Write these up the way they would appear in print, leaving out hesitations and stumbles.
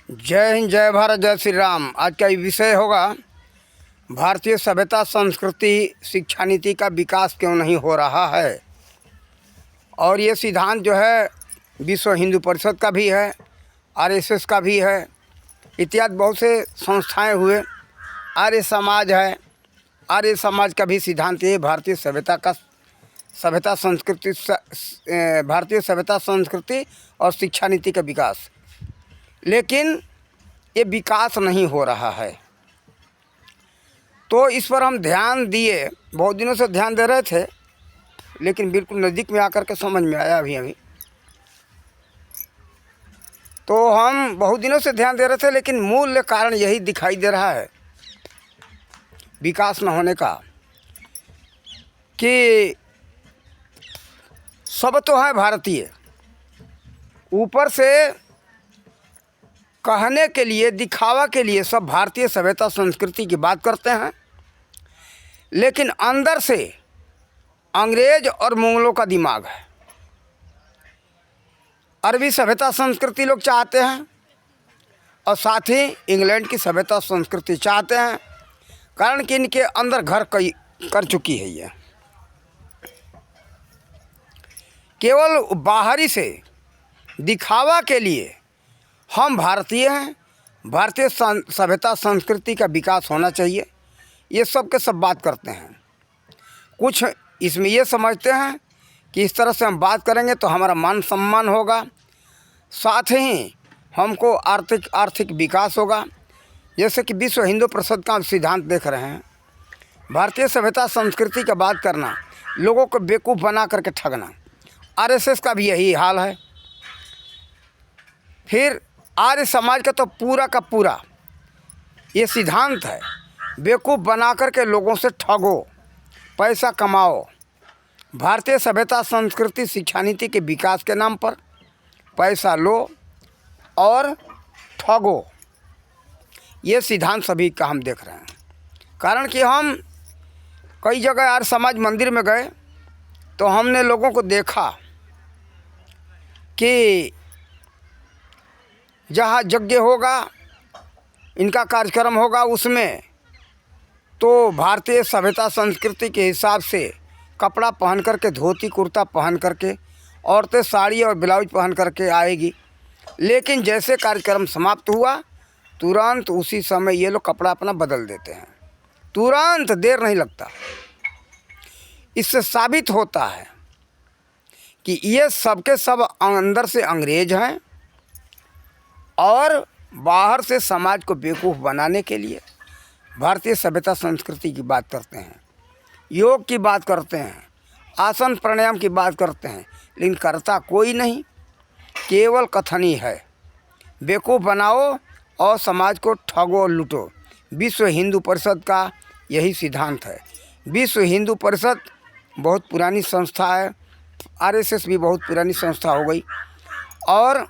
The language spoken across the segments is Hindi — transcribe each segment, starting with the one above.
जय हिंद, जय भारत, जय श्री राम। आज का विषय होगा भारतीय सभ्यता, संस्कृति, शिक्षा नीति का विकास क्यों नहीं हो रहा है। और ये सिद्धांत जो है विश्व हिंदू परिषद का भी है, आरएसएस का भी है, इत्यादि बहुत से संस्थाएं हुए, आर्य समाज है। आर्य समाज का भी सिद्धांत ये भारतीय सभ्यता, संस्कृति और शिक्षा नीति का विकास। लेकिन ये विकास नहीं हो रहा है, तो इस पर हम ध्यान दिए। बहुत दिनों से ध्यान दे रहे थे, लेकिन बिल्कुल नज़दीक में आकर के समझ में आया अभी तो हम बहुत दिनों से ध्यान दे रहे थे, लेकिन मूल कारण यही दिखाई दे रहा है विकास न होने का, कि सब तो है भारतीय, ऊपर से कहने के लिए, दिखावा के लिए सब भारतीय सभ्यता संस्कृति की बात करते हैं, लेकिन अंदर से अंग्रेज और मुगलों का दिमाग है। अरबी सभ्यता संस्कृति लोग चाहते हैं और साथ ही इंग्लैंड की सभ्यता संस्कृति चाहते हैं, कारण कि इनके अंदर घर कई कर चुकी है। ये केवल बाहरी से दिखावा के लिए हम भारतीय हैं, भारतीय सभ्यता संस्कृति का विकास होना चाहिए, ये सब के सब बात करते हैं। कुछ इसमें ये समझते हैं कि इस तरह से हम बात करेंगे तो हमारा मान सम्मान होगा, साथ ही हमको आर्थिक विकास होगा। जैसे कि विश्व हिंदू परिषद का सिद्धांत देख रहे हैं, भारतीय सभ्यता संस्कृति का बात करना, लोगों को बेवकूफ़ बना करके ठगना। आरएसएस का भी यही हाल है। फिर आर्य समाज का तो पूरा का पूरा ये सिद्धांत है, बेवकूफ़ बना करके लोगों से ठगो, पैसा कमाओ। भारतीय सभ्यता संस्कृति शिक्षा नीति के विकास के नाम पर पैसा लो और ठगो, ये सिद्धांत सभी का हम देख रहे हैं। कारण कि हम कई जगह आर्य समाज मंदिर में गए तो हमने लोगों को देखा कि जहाँ यज्ञ होगा, इनका कार्यक्रम होगा, उसमें तो भारतीय सभ्यता संस्कृति के हिसाब से कपड़ा पहन करके, धोती कुर्ता पहन करके, औरतें साड़ी और ब्लाउज पहन करके आएगी। लेकिन जैसे कार्यक्रम समाप्त हुआ, तुरंत उसी समय ये लोग कपड़ा अपना बदल देते हैं, तुरंत, देर नहीं लगता। इससे साबित होता है कि ये सबके सब अंदर से अंग्रेज हैं और बाहर से समाज को बेवकूफ़ बनाने के लिए भारतीय सभ्यता संस्कृति की बात करते हैं, योग की बात करते हैं, आसन प्राणायाम की बात करते हैं, लेकिन करता कोई नहीं, केवल कथन ही है। बेवकूफ़ बनाओ और समाज को ठगो, लूटो। विश्व हिंदू परिषद का यही सिद्धांत है। विश्व हिंदू परिषद बहुत पुरानी संस्था है, आरएसएस भी बहुत पुरानी संस्था हो गई, और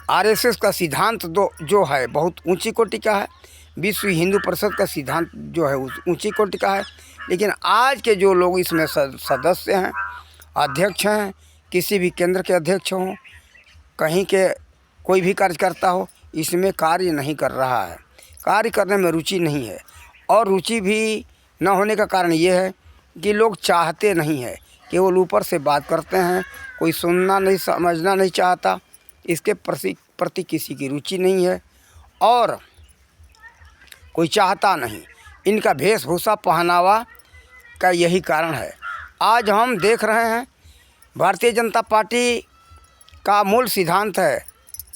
आरएसएस का सिद्धांत जो है बहुत ऊंची कोटि का है। विश्व हिंदू परिषद का सिद्धांत जो है ऊंची कोटि का है। लेकिन आज के जो लोग इसमें सदस्य हैं, अध्यक्ष हैं, किसी भी केंद्र के अध्यक्ष हों, कहीं के कोई भी कार्यकर्ता हो, इसमें कार्य नहीं कर रहा है, कार्य करने में रुचि नहीं है। और रुचि भी न होने का कारण ये है कि लोग चाहते नहीं है, केवल ऊपर से बात करते हैं, कोई सुनना नहीं, समझना नहीं चाहता, इसके प्रति किसी की रुचि नहीं है और कोई चाहता नहीं। इनका वेशभूषा, पहनावा का यही कारण है। आज हम देख रहे हैं भारतीय जनता पार्टी का मूल सिद्धांत है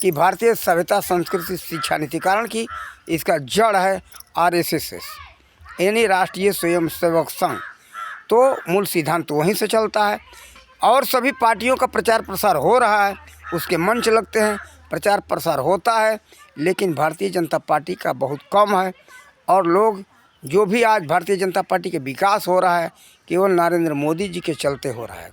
कि भारतीय सभ्यता संस्कृति शिक्षा नीति, कारण कि इसका जड़ है आरएसएस यानी राष्ट्रीय स्वयंसेवक संघ, तो मूल सिद्धांत वहीं से चलता है। और सभी पार्टियों का प्रचार प्रसार हो रहा है, उसके मंच लगते हैं, प्रचार प्रसार होता है, लेकिन भारतीय जनता पार्टी का बहुत कम है। और लोग जो भी आज भारतीय जनता पार्टी के विकास हो रहा है, केवल नरेंद्र मोदी जी के चलते हो रहा है।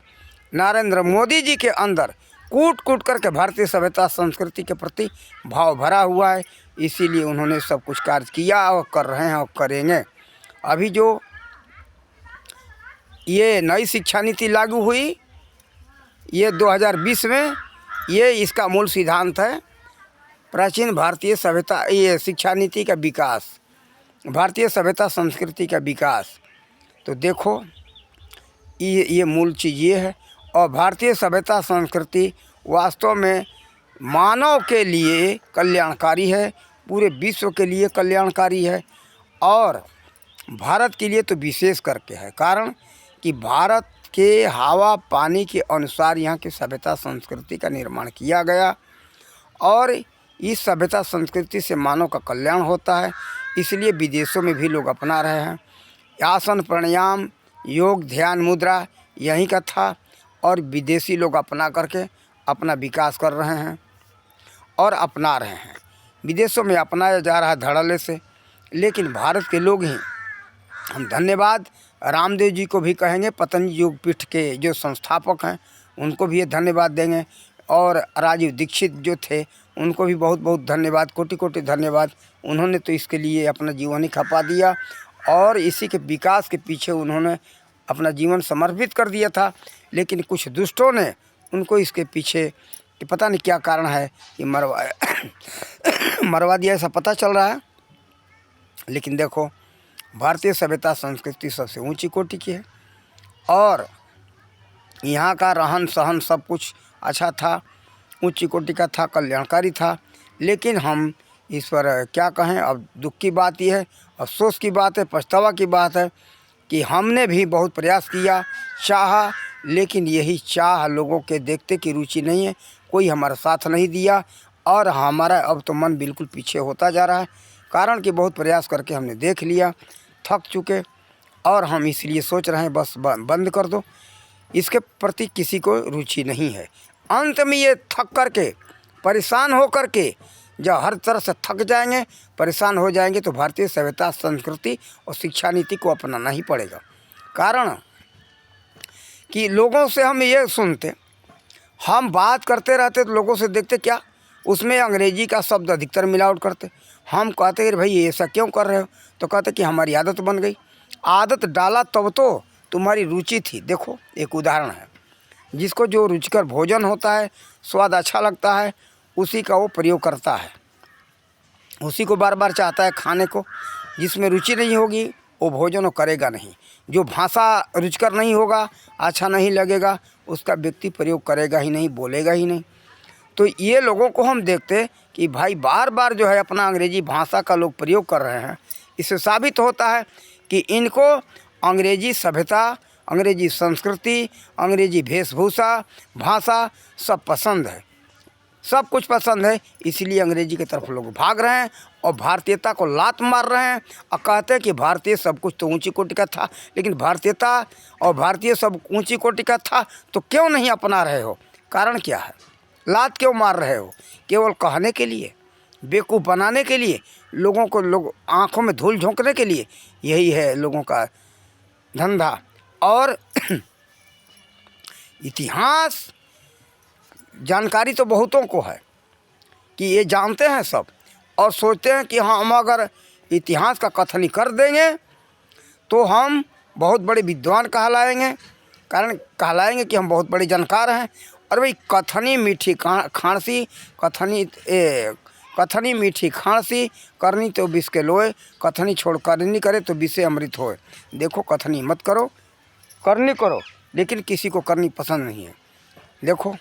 नरेंद्र मोदी जी के अंदर कूट कूट करके भारतीय सभ्यता संस्कृति के प्रति भाव भरा हुआ है, इसीलिए उन्होंने सब कुछ कार्य किया और कर रहे हैं और करेंगे। अभी जो ये नई शिक्षा नीति लागू हुई, ये 2020 में, ये इसका मूल सिद्धांत है प्राचीन भारतीय सभ्यता, ये शिक्षा नीति का विकास, भारतीय सभ्यता संस्कृति का विकास। तो देखो ये मूल चीज़ ये है। और भारतीय सभ्यता संस्कृति वास्तव में मानव के लिए कल्याणकारी है, पूरे विश्व के लिए कल्याणकारी है, और भारत के लिए तो विशेष करके है। कारण कि भारत के हवा पानी के अनुसार यहाँ की सभ्यता संस्कृति का निर्माण किया गया, और इस सभ्यता संस्कृति से मानव का कल्याण होता है। इसलिए विदेशों में भी लोग अपना रहे हैं। आसन प्राणायाम योग ध्यान मुद्रा यहीं का था, और विदेशी लोग अपना करके अपना विकास कर रहे हैं और अपना रहे हैं। विदेशों में अपनाया जा रहा है धड़ल्ले से, लेकिन भारत के लोग ही, हम धन्यवाद रामदेव जी को भी कहेंगे, पतंजलि योगपीठ के जो संस्थापक हैं उनको भी ये धन्यवाद देंगे, और राजीव दीक्षित जो थे उनको भी बहुत बहुत धन्यवाद, कोटि कोटि धन्यवाद। उन्होंने तो इसके लिए अपना जीवन ही खपा दिया, और इसी के विकास के पीछे उन्होंने अपना जीवन समर्पित कर दिया था। लेकिन कुछ दुष्टों ने उनको इसके पीछे कि पता नहीं क्या कारण है कि मरवा दिया, ऐसा पता चल रहा है। लेकिन देखो भारतीय सभ्यता संस्कृति सबसे ऊंची कोटि की है, और यहाँ का रहन सहन सब कुछ अच्छा था, ऊंची कोटि का था, कल्याणकारी था। लेकिन हम इस पर क्या कहें, अब दुख की बात यह है, अफसोस की बात है, पछतावा की बात है कि हमने भी बहुत प्रयास किया, चाहा, लेकिन यही चाह लोगों के देखते की रुचि नहीं है, कोई हमारा साथ नहीं दिया, और हमारा अब तो मन बिल्कुल पीछे होता जा रहा है। कारण कि बहुत प्रयास करके हमने देख लिया, थक चुके, और हम इसलिए सोच रहे हैं बस बंद कर दो, इसके प्रति किसी को रुचि नहीं है। अंत में ये थक करके, परेशान हो करके, जब हर तरह से थक जाएंगे, परेशान हो जाएंगे, तो भारतीय सभ्यता संस्कृति और शिक्षा नीति को अपनाना ही पड़ेगा। कारण कि लोगों से हम ये सुनते, हम बात करते रहते तो लोगों से देखते क्या, उसमें अंग्रेजी का शब्द अधिकतर मिलावट करते। हम कहते कि भाई ये ऐसा क्यों कर रहे हो, तो कहते कि हमारी आदत बन गई। आदत डाला तब तो तुम्हारी रुचि थी। देखो एक उदाहरण है, जिसको जो रुचिकर भोजन होता है, स्वाद अच्छा लगता है, उसी का वो प्रयोग करता है, उसी को बार बार चाहता है खाने को। जिसमें रुचि नहीं होगी वो भोजन वो करेगा नहीं। जो भाषा रुचिकर नहीं होगा, अच्छा नहीं लगेगा, उसका व्यक्ति प्रयोग करेगा ही नहीं, बोलेगा ही नहीं। तो ये लोगों को हम देखते कि भाई बार बार जो है अपना अंग्रेजी भाषा का लोग प्रयोग कर रहे हैं। इससे साबित होता है कि इनको अंग्रेजी सभ्यता, अंग्रेजी संस्कृति, अंग्रेजी वेशभूषा, भाषा सब पसंद है, सब कुछ पसंद है। इसलिए अंग्रेजी की तरफ लोग भाग रहे हैं और भारतीयता को लात मार रहे हैं, और कहते हैं कि भारतीय सब कुछ तो ऊंची कोटि का था। लेकिन भारतीयता और भारतीय सब ऊंची कोटि का था तो क्यों नहीं अपना रहे हो? कारण क्या है? लात क्यों मार रहे हो? केवल कहने के लिए, बेवकूफ़ बनाने के लिए, लोगों को लोग आँखों में धूल झोंकने के लिए। यही है लोगों का धंधा। और इतिहास जानकारी तो बहुतों को है कि ये जानते हैं सब, और सोचते हैं कि हाँ, हम अगर इतिहास का कथन कर देंगे तो हम बहुत बड़े विद्वान कहलाएंगे। कारण कहलाएंगे कि हम बहुत बड़े जानकार हैं। और भाई कथनी मीठी खांसी, कथनी मीठी खांसी, करनी तो विष के लोए, कथनी छोड़ करनी करे तो विष अमृत होए। देखो कथनी मत करो, करनी करो, लेकिन किसी को करनी पसंद नहीं है। देखो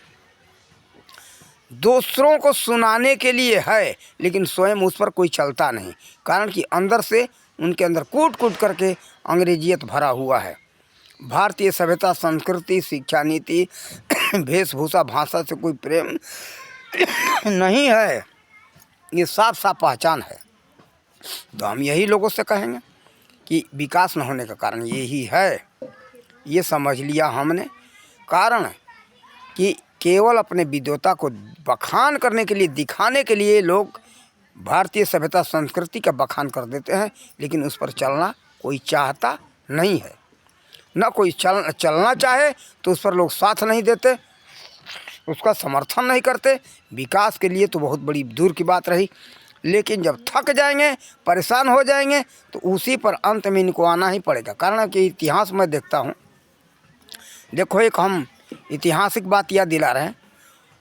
दूसरों को सुनाने के लिए है, लेकिन स्वयं उस पर कोई चलता नहीं। कारण कि अंदर से उनके अंदर कूट कूट करके अंग्रेजियत भरा हुआ है। भारतीय सभ्यता संस्कृति शिक्षा नीति वेशभूषा भाषा से कोई प्रेम नहीं है, ये साफ साफ पहचान है। तो हम यही लोगों से कहेंगे कि विकास न होने का कारण यही है, ये समझ लिया हमने। कारण कि केवल अपने विद्वता को बखान करने के लिए, दिखाने के लिए लोग भारतीय सभ्यता संस्कृति का बखान कर देते हैं, लेकिन उस पर चलना कोई चाहता नहीं है। न कोई चलना चाहे तो उस पर लोग साथ नहीं देते, उसका समर्थन नहीं करते। विकास के लिए तो बहुत बड़ी दूर की बात रही, लेकिन जब थक जाएंगे, परेशान हो जाएंगे, तो उसी पर अंत में इनको आना ही पड़ेगा। कारण कि इतिहास में देखता हूँ, देखो एक हम ऐतिहासिक बात याद दिला रहे हैं।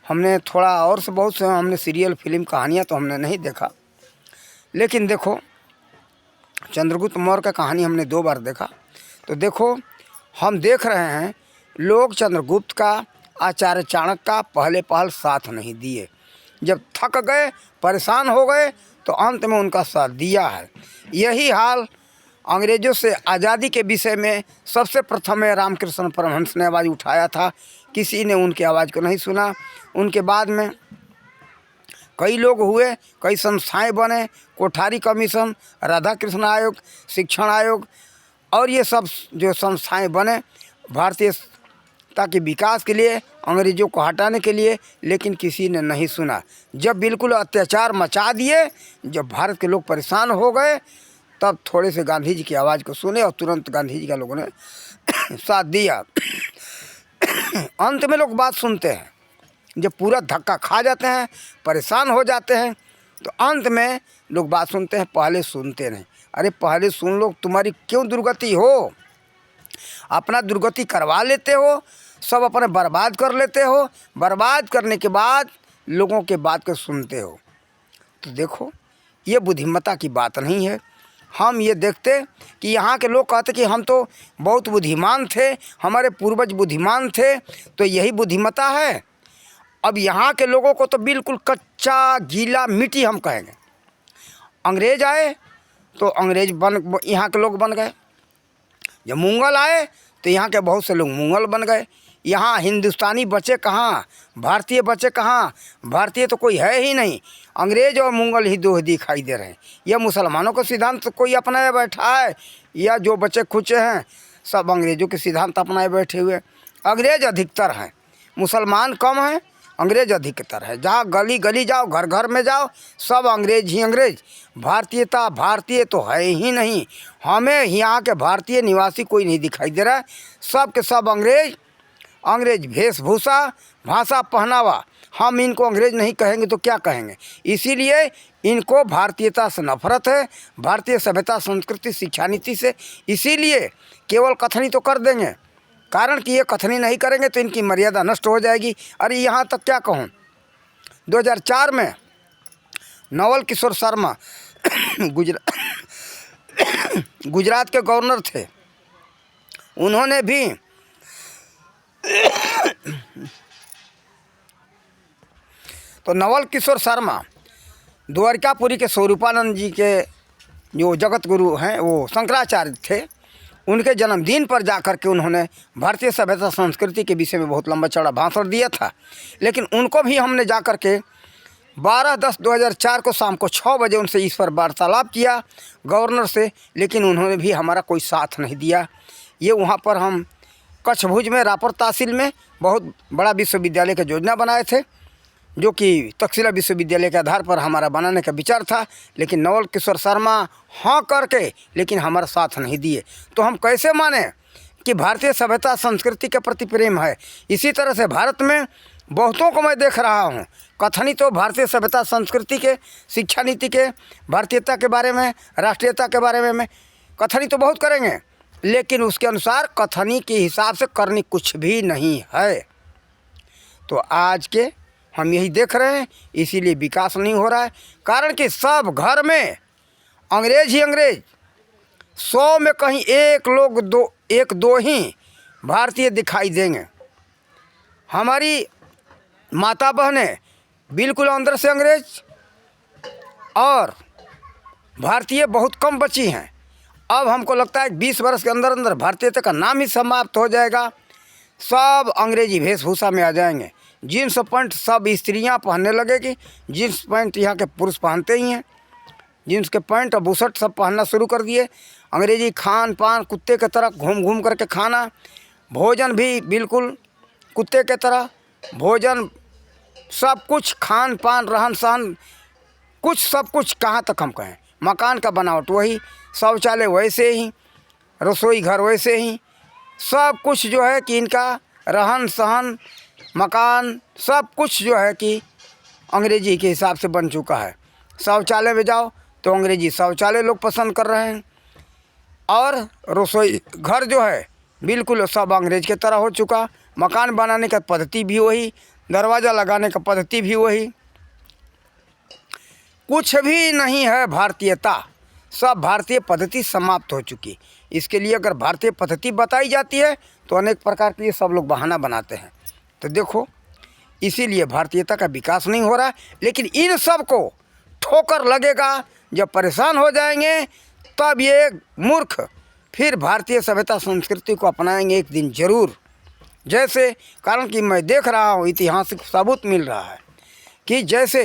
हमने थोड़ा और से बहुत से हमने सीरियल फिल्म कहानियाँ तो हमने नहीं देखा, लेकिन देखो चंद्रगुप्त मौर्य का कहानी हमने 2 बार देखा। तो देखो हम देख रहे हैं लोग चंद्रगुप्त का, आचार्य चाणक्य का पहले पहल साथ नहीं दिए। जब थक गए, परेशान हो गए तो अंत में उनका साथ दिया है। यही हाल अंग्रेज़ों से आज़ादी के विषय में सबसे प्रथम में रामकृष्ण परमहंस ने आवाज़ उठाया था। किसी ने उनकी आवाज़ को नहीं सुना। उनके बाद में कई लोग हुए, कई संस्थाएं बने, कोठारी कमीशन, राधा कृष्ण आयोग, शिक्षण आयोग और ये सब जो संस्थाएं बने भारतीयता के विकास के लिए, अंग्रेज़ों को हटाने के लिए, लेकिन किसी ने नहीं सुना। जब बिल्कुल अत्याचार मचा दिए, जब भारत के लोग परेशान हो गए, तब थोड़े से गांधी जी की आवाज़ को सुने और तुरंत गांधी जी का लोगों ने साथ दिया। अंत में लोग बात सुनते हैं, जब पूरा धक्का खा जाते हैं, परेशान हो जाते हैं, तो अंत में लोग बात सुनते हैं, पहले सुनते नहीं। अरे पहले सुन लो, तुम्हारी क्यों दुर्गति हो? अपना दुर्गति करवा लेते हो, सब अपने बर्बाद कर लेते हो, बर्बाद करने के बाद लोगों के बात को सुनते हो। तो देखो ये बुद्धिमत्ता की बात नहीं है। हम ये देखते कि यहाँ के लोग कहते कि हम तो बहुत बुद्धिमान थे, हमारे पूर्वज बुद्धिमान थे, तो यही बुद्धिमत्ता है। अब यहाँ के लोगों को तो बिल्कुल कच्चा गीला मिट्टी हम कहेंगे। अंग्रेज आए तो अंग्रेज बन, यहाँ के लोग बन गए। जब मुग़ल आए तो यहाँ के बहुत से लोग मुग़ल बन गए। यहाँ हिंदुस्तानी बचे कहाँ, भारतीय बचे कहाँ? भारतीय तो कोई है ही नहीं। अंग्रेज और मुग़ल ही 2 दिखाई दे रहे हैं। यह मुसलमानों का सिद्धांत तो कोई अपनाए बैठा है, या जो बचे खुचे हैं सब अंग्रेज़ों के सिद्धांत अपनाए बैठे हुए। अंग्रेज अधिकतर हैं, मुसलमान कम हैं, अंग्रेज अधिकतर है। जहाँ गली गली जाओ, घर घर में जाओ, सब अंग्रेज ही अंग्रेज। भारतीयता, भारतीय तो है ही नहीं। हमें यहाँ के भारतीय निवासी कोई नहीं दिखाई दे रहा है। सब के सब अंग्रेज, अंग्रेज वेशभूषा, भाषा, पहनावा। हम इनको अंग्रेज नहीं कहेंगे तो क्या कहेंगे? इसीलिए इनको भारतीयता से नफरत है, भारतीय सभ्यता, संस्कृति, शिक्षा नीति से। इसीलिए केवल कथनी तो कर देंगे, कारण कि ये कथनी नहीं करेंगे तो इनकी मर्यादा नष्ट हो जाएगी। अरे यहाँ तक क्या कहूँ, 2004 में नवल किशोर शर्मा गुजरात के गवर्नर थे। उन्होंने भी तो नवल किशोर शर्मा द्वारकापुरी के स्वरूपानंद जी के जो जगत गुरु हैं, वो शंकराचार्य थे। उनके जन्मदिन पर जाकर के उन्होंने भारतीय सभ्यता संस्कृति के विषय में बहुत लंबा चौड़ा भाषण दिया था। लेकिन उनको भी हमने जाकर के 12/10/2004 को शाम को 6 बजे उनसे इस पर वार्तालाप किया गवर्नर से, लेकिन उन्होंने भी हमारा कोई साथ नहीं दिया। ये वहाँ पर हम कच्छभुज में, रापर तहसील में बहुत बड़ा विश्वविद्यालय की योजना बनाए थे, जो कि तक्षशिला विश्वविद्यालय के आधार पर हमारा बनाने का विचार था। लेकिन नवल किशोर शर्मा हाँ करके लेकिन हमारा साथ नहीं दिए। तो हम कैसे माने कि भारतीय सभ्यता संस्कृति के प्रति प्रेम है? इसी तरह से भारत में बहुतों को मैं देख रहा हूँ, कथनी तो भारतीय सभ्यता संस्कृति के, शिक्षा नीति के, भारतीयता के बारे में, राष्ट्रीयता के बारे में कथनी तो बहुत करेंगे, लेकिन उसके अनुसार कथनी के हिसाब से करनी कुछ भी नहीं है। तो आज के हम यही देख रहे हैं, इसीलिए विकास नहीं हो रहा है। कारण कि सब घर में अंग्रेज ही अंग्रेज, 100 में कहीं एक दो ही भारतीय दिखाई देंगे। हमारी माता बहनें बिल्कुल अंदर से अंग्रेज और भारतीय बहुत कम बची हैं। अब हमको लगता है 20 वर्ष के अंदर अंदर भारतीयता का नाम ही समाप्त हो जाएगा। सब अंग्रेजी वेशभूषा में आ जाएंगे। जीन्स पैंट सब स्त्रियां पहनने लगेगी। जीन्स पैंट यहाँ के पुरुष पहनते ही हैं। जीन्स के पैंट और बुशर्ट सब पहनना शुरू कर दिए। अंग्रेजी खान पान कुत्ते की तरह घूम घूम करके खाना, भोजन भी बिल्कुल कुत्ते की तरह भोजन, सब कुछ खान पान, रहन सहन, कुछ सब कुछ कहाँ तक हम कहें। मकान का बनावट वही, शौचालय वैसे ही, रसोई घर वैसे ही, सब कुछ जो है कि इनका रहन सहन, मकान, सब कुछ जो है कि अंग्रेजी के हिसाब से बन चुका है। शौचालय में जाओ तो अंग्रेजी शौचालय लोग पसंद कर रहे हैं, और रसोई घर जो है बिल्कुल सब अंग्रेज की तरह हो चुका। मकान बनाने का पद्धति भी वही, दरवाज़ा लगाने का पद्धति भी वही। कुछ भी नहीं है भारतीयता, सब भारतीय पद्धति समाप्त हो चुकी। इसके लिए अगर भारतीय पद्धति बताई जाती है तो अनेक प्रकार के सब लोग बहाना बनाते हैं। तो देखो, इसीलिए भारतीयता का विकास नहीं हो रहा है। लेकिन इन सब को ठोकर लगेगा, जब परेशान हो जाएंगे तब ये मूर्ख फिर भारतीय सभ्यता संस्कृति को अपनाएंगे एक दिन ज़रूर। जैसे, कारण कि मैं देख रहा हूँ, ऐतिहासिक सबूत मिल रहा है कि जैसे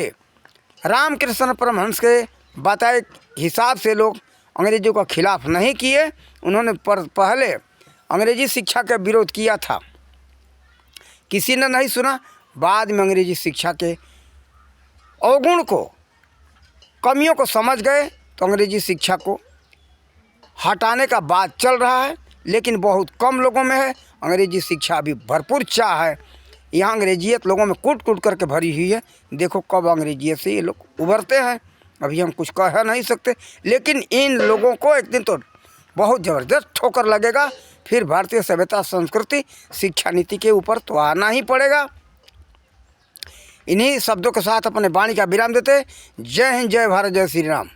रामकृष्ण परमहंस के बताए हिसाब से लोग अंग्रेजों का खिलाफ नहीं किए। उन्होंने पहले अंग्रेजी शिक्षा का विरोध किया था, किसी ने नहीं सुना। बाद में अंग्रेजी शिक्षा के अवगुण को, कमियों को समझ गए तो अंग्रेजी शिक्षा को हटाने का बात चल रहा है। लेकिन बहुत कम लोगों में है। अंग्रेजी शिक्षा अभी भरपूर चाह है। यहाँ अंग्रेजियत लोगों में कूट कूट करके भरी हुई है। देखो कब अंग्रेजियत से ये लोग उभरते हैं, अभी हम कुछ कह नहीं सकते। लेकिन इन लोगों को एक दिन तो बहुत ज़बरदस्त ठोकर लगेगा। फिर भारतीय सभ्यता संस्कृति शिक्षा नीति के ऊपर तो आना ही पड़ेगा। इन्हीं शब्दों के साथ अपने वाणी का विराम देते। जय हिंद, जय भारत, जय श्री राम।